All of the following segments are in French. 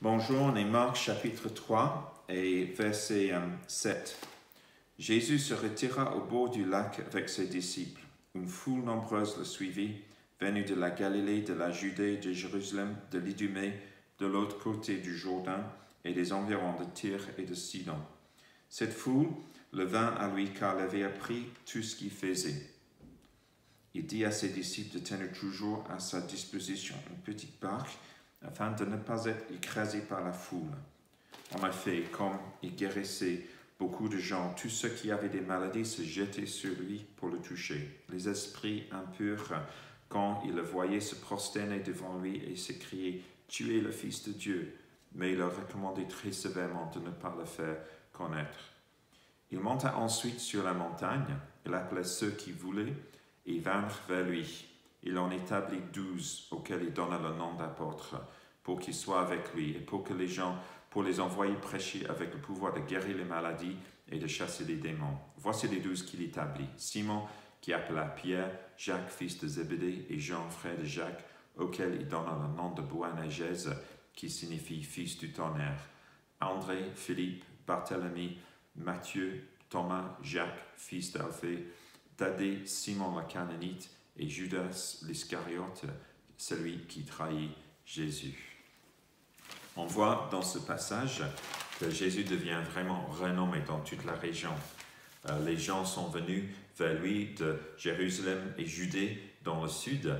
Bonjour, on est Marc chapitre 3 et verset 7. Jésus se retira au bord du lac avec ses disciples. Une foule nombreuse le suivit, venue de la Galilée, de la Judée, de Jérusalem, de l'Idumée, de l'autre côté du Jourdain et des environs de Tyr et de Sidon. Cette foule le vint à lui car il avait appris tout ce qu'il faisait. Il dit à ses disciples de tenir toujours à sa disposition une petite barque afin de ne pas être écrasé par la foule. En effet, comme il guérissait beaucoup de gens, tous ceux qui avaient des maladies se jetaient sur lui pour le toucher. Les esprits impurs, quand ils le voyaient, se prosternaient devant lui et s'écriaient « Tu es le Fils de Dieu ». Mais il leur recommandait très sévèrement de ne pas le faire connaître. Il monta ensuite sur la montagne, il appela ceux qui voulaient et ils vinrent vers lui. Il en établit 12 auxquels il donna le nom d'apôtres pour qu'ils soient avec lui et pour les envoyer prêcher avec le pouvoir de guérir les maladies et de chasser les démons. Voici les 12 qu'il établit. Simon, qui appela Pierre, Jacques, fils de Zébédée, et Jean, frère de Jacques, auquel il donna le nom de Boanerges, qui signifie fils du tonnerre. André, Philippe, Barthélemy, Matthieu, Thomas, Jacques, fils d'Alphée, Thaddée, Simon le Cananite, et Judas l'Iscariote, celui qui trahit Jésus. On voit dans ce passage que Jésus devient vraiment renommé dans toute la région. Les gens sont venus vers lui de Jérusalem et Judée dans le sud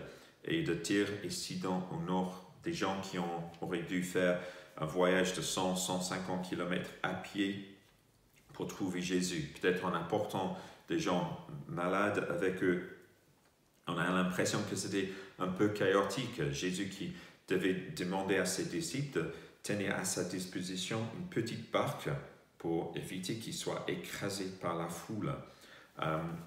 et de Tyr et Sidon au nord. Des gens qui auraient dû faire un voyage de 100-150 km à pied pour trouver Jésus, peut-être en apportant des gens malades avec eux. On a l'impression que c'était un peu chaotique. Jésus qui devait demander à ses disciples de tenir à sa disposition une petite barque pour éviter qu'il soit écrasé par la foule.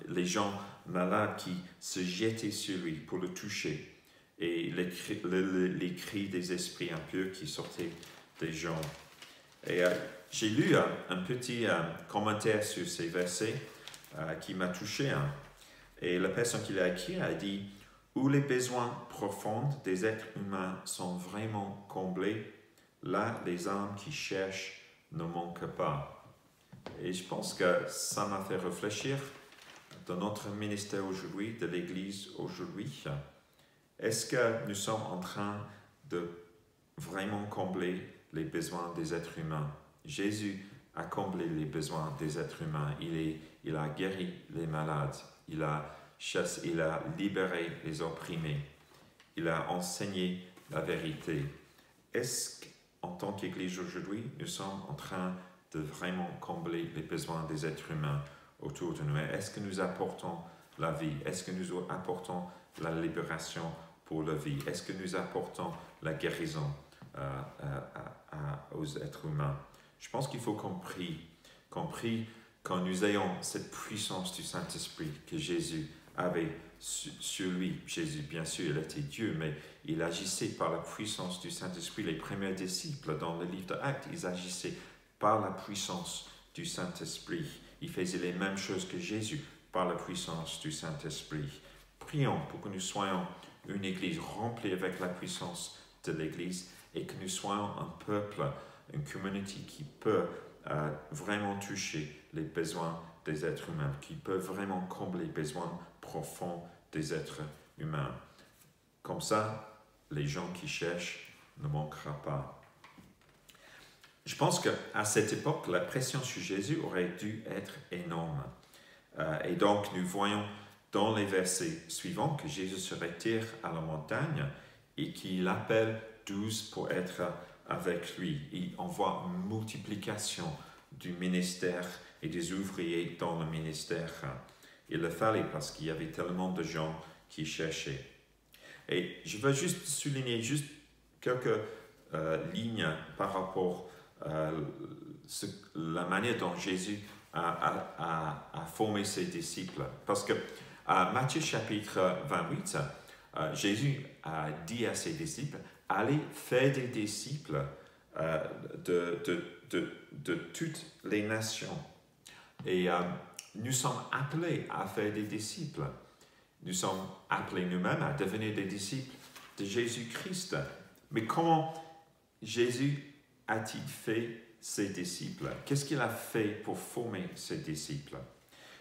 Les gens malades qui se jetaient sur lui pour le toucher et les cris des esprits impurs qui sortaient des gens. Et j'ai lu un petit commentaire sur ces versets qui m'a touché. Et la personne qui l'a écrit a dit « Où les besoins profonds des êtres humains sont vraiment comblés, là les âmes qui cherchent ne manquent pas. » Et je pense que ça m'a fait réfléchir dans notre ministère aujourd'hui, de l'Église aujourd'hui. Est-ce que nous sommes en train de vraiment combler les besoins des êtres humains? Jésus a comblé les besoins des êtres humains. Il a guéri les malades. Il a libéré les opprimés. Il a enseigné la vérité. Est-ce qu'en tant qu'Église aujourd'hui, nous sommes en train de vraiment combler les besoins des êtres humains autour de nous? Est-ce que nous apportons la vie? Est-ce que nous apportons la libération pour la vie? Est-ce que nous apportons la guérison aux êtres humains? Je pense qu'il faut qu'on prie quand nous ayons cette puissance du Saint-Esprit que Jésus avait sur lui. Jésus, bien sûr, il était Dieu, mais il agissait par la puissance du Saint-Esprit. Les premiers disciples dans le livre d'Actes, ils agissaient par la puissance du Saint-Esprit. Ils faisaient les mêmes choses que Jésus par la puissance du Saint-Esprit. Prions pour que nous soyons une Église remplie avec la puissance de l'Église et que nous soyons un peuple, une communauté qui peut vraiment toucher les besoins des êtres humains, qui peut vraiment combler les besoins profonds des êtres humains. Comme ça, les gens qui cherchent ne manqueront pas. Je pense qu'à cette époque, la pression sur Jésus aurait dû être énorme. Et donc, nous voyons dans les versets suivants que Jésus se retire à la montagne et qu'il appelle 12 pour être avec lui. Et on voit une multiplication du ministère et des ouvriers dans le ministère. Il le fallait parce qu'il y avait tellement de gens qui cherchaient. Et je veux juste souligner quelques lignes par rapport à la manière dont Jésus a formé ses disciples. Parce que à Matthieu chapitre 28, Jésus a dit à ses disciples « Allez faire des disciples de toutes les nations. » Et nous sommes appelés à faire des disciples. Nous sommes appelés nous-mêmes à devenir des disciples de Jésus-Christ. Mais comment Jésus a-t-il fait ses disciples? Qu'est-ce qu'il a fait pour former ses disciples?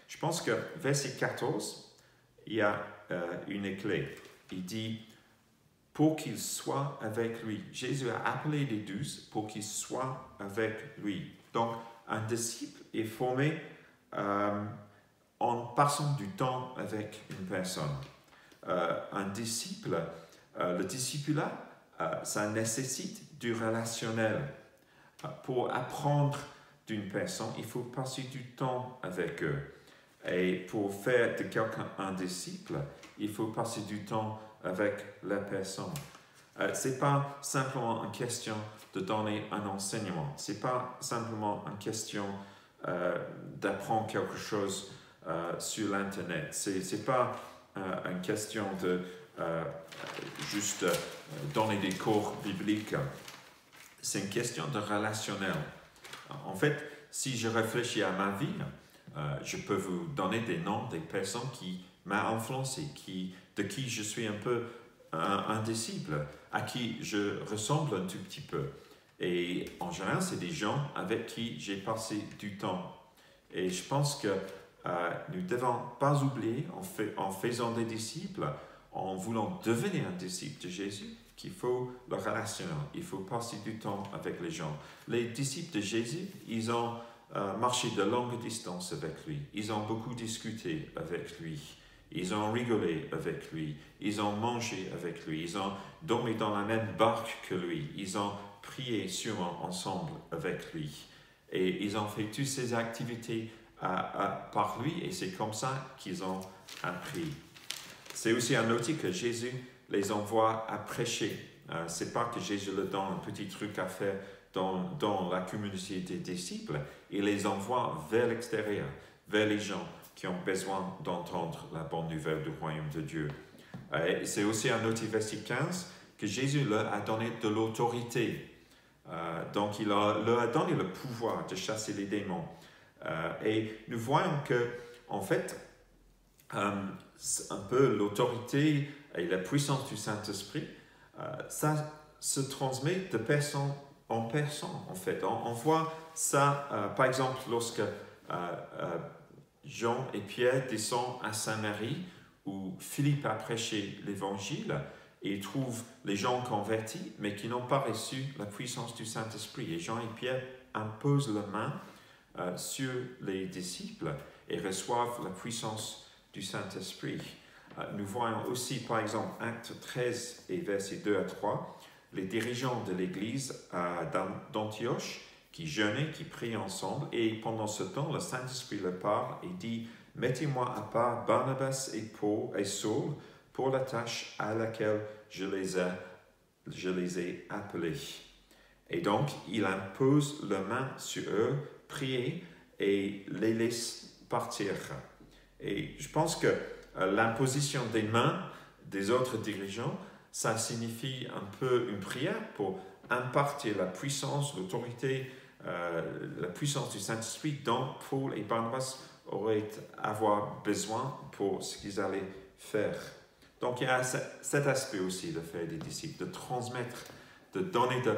Je pense que verset 14, il y a une clé. Il dit, pour qu'ils soient avec lui. Jésus a appelé les 12 pour qu'ils soient avec lui. Donc, un disciple est formé en passant du temps avec une personne. Un disciple, le discipulat, ça nécessite du relationnel. Pour apprendre d'une personne, il faut passer du temps avec eux. Et pour faire de quelqu'un un disciple, il faut passer du temps avec la personne. Ce n'est pas simplement une question de donner un enseignement. Ce n'est pas simplement une question d'apprendre quelque chose sur l'Internet. Ce n'est pas une question de juste donner des cours bibliques. C'est une question de relationnel. En fait, si je réfléchis à ma vie, je peux vous donner des noms des personnes qui m'ont influencé, de qui je suis un peu un disciple, à qui je ressemble un tout petit peu. Et en général, c'est des gens avec qui j'ai passé du temps. Et je pense que nous ne devons pas oublier, en faisant des disciples, en voulant devenir un disciple de Jésus, qu'il faut le relationnel, il faut passer du temps avec les gens. Les disciples de Jésus, ils ont marché de longues distances avec lui, ils ont beaucoup discuté avec lui, ils ont rigolé avec lui, ils ont mangé avec lui, ils ont dormi dans la même barque que lui, ils ont prié sûrement ensemble avec lui. Et ils ont fait toutes ces activités par lui, et c'est comme ça qu'ils ont appris. C'est aussi à noter que Jésus les envoie à prêcher. Ce n'est pas que Jésus leur donne un petit truc à faire dans la communauté des disciples. Il les envoie vers l'extérieur, vers les gens qui ont besoin d'entendre la bonne nouvelle du royaume de Dieu. C'est aussi à noter, verset 15, que Jésus leur a donné de l'autorité. Donc, il leur a donné le pouvoir de chasser les démons. Et nous voyons que, en fait, un peu l'autorité et la puissance du Saint-Esprit, ça se transmet de personne en personne, en fait. On voit ça, par exemple, lorsque Jean et Pierre descendent à Saint-Marie, où Philippe a prêché l'Évangile, et ils trouvent les gens convertis, mais qui n'ont pas reçu la puissance du Saint-Esprit. Et Jean et Pierre imposent la main sur les disciples et reçoivent la puissance du Saint-Esprit. Nous voyons aussi, par exemple, Acte 13 et versets 2 à 3, les dirigeants de l'église d'Antioche qui jeûnaient, qui prient ensemble, et pendant ce temps, le Saint-Esprit leur parle et dit « Mettez-moi à part Barnabas et Paul et Saul pour la tâche à laquelle je les ai appelés. » Et donc, il impose la main sur eux, prie et les laisse partir. Et je pense que l'imposition des mains des autres dirigeants, ça signifie un peu une prière pour impartir la puissance, l'autorité, la puissance du Saint-Esprit dont Paul et Barnabas auraient avoir besoin pour ce qu'ils allaient faire. Donc il y a cet aspect aussi de faire des disciples, de transmettre, de donner de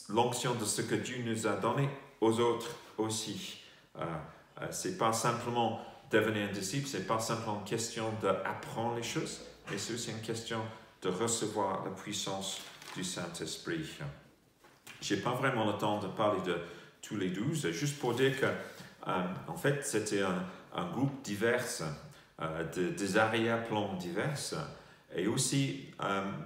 l'onction de ce que Dieu nous a donné aux autres aussi. C'est pas simplement devenir un disciple, c'est pas simplement une question d'apprendre les choses, mais c'est aussi une question de recevoir la puissance du Saint-Esprit. J'ai pas vraiment le temps de parler de tous les 12, juste pour dire que en fait c'était un groupe divers, des arrière-plans divers, et aussi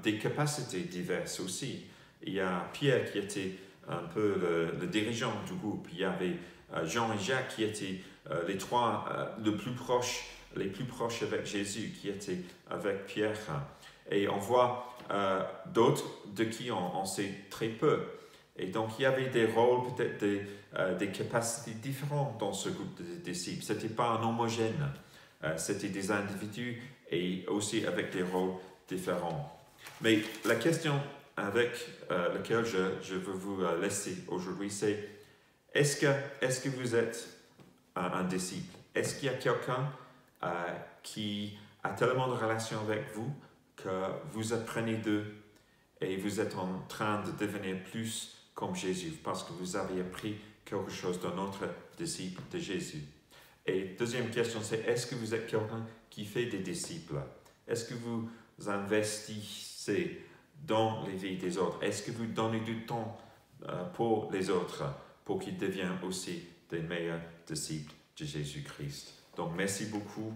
des capacités diverses aussi. Il y a Pierre qui était un peu le dirigeant du groupe, il y avait Jean et Jacques qui étaient les trois les plus proches avec Jésus, qui étaient avec Pierre. Et on voit d'autres de qui on sait très peu. Et donc il y avait des rôles, peut-être des capacités différentes dans ce groupe de disciples. Ce n'était pas un homogène, c'était des individus et aussi avec des rôles différents. Mais la question avec laquelle je veux vous laisser aujourd'hui, c'est est-ce que vous êtes un disciple? Est-ce qu'il y a quelqu'un qui a tellement de relations avec vous que vous apprenez d'eux et vous êtes en train de devenir plus comme Jésus, parce que vous avez appris quelque chose d'un autre disciple de Jésus. Et deuxième question, c'est est-ce que vous êtes quelqu'un qui fait des disciples? Est-ce que vous investissez dans les vies des autres? Est-ce que vous donnez du temps pour les autres, pour qu'ils deviennent aussi des meilleurs disciples de Jésus-Christ? Donc, merci beaucoup.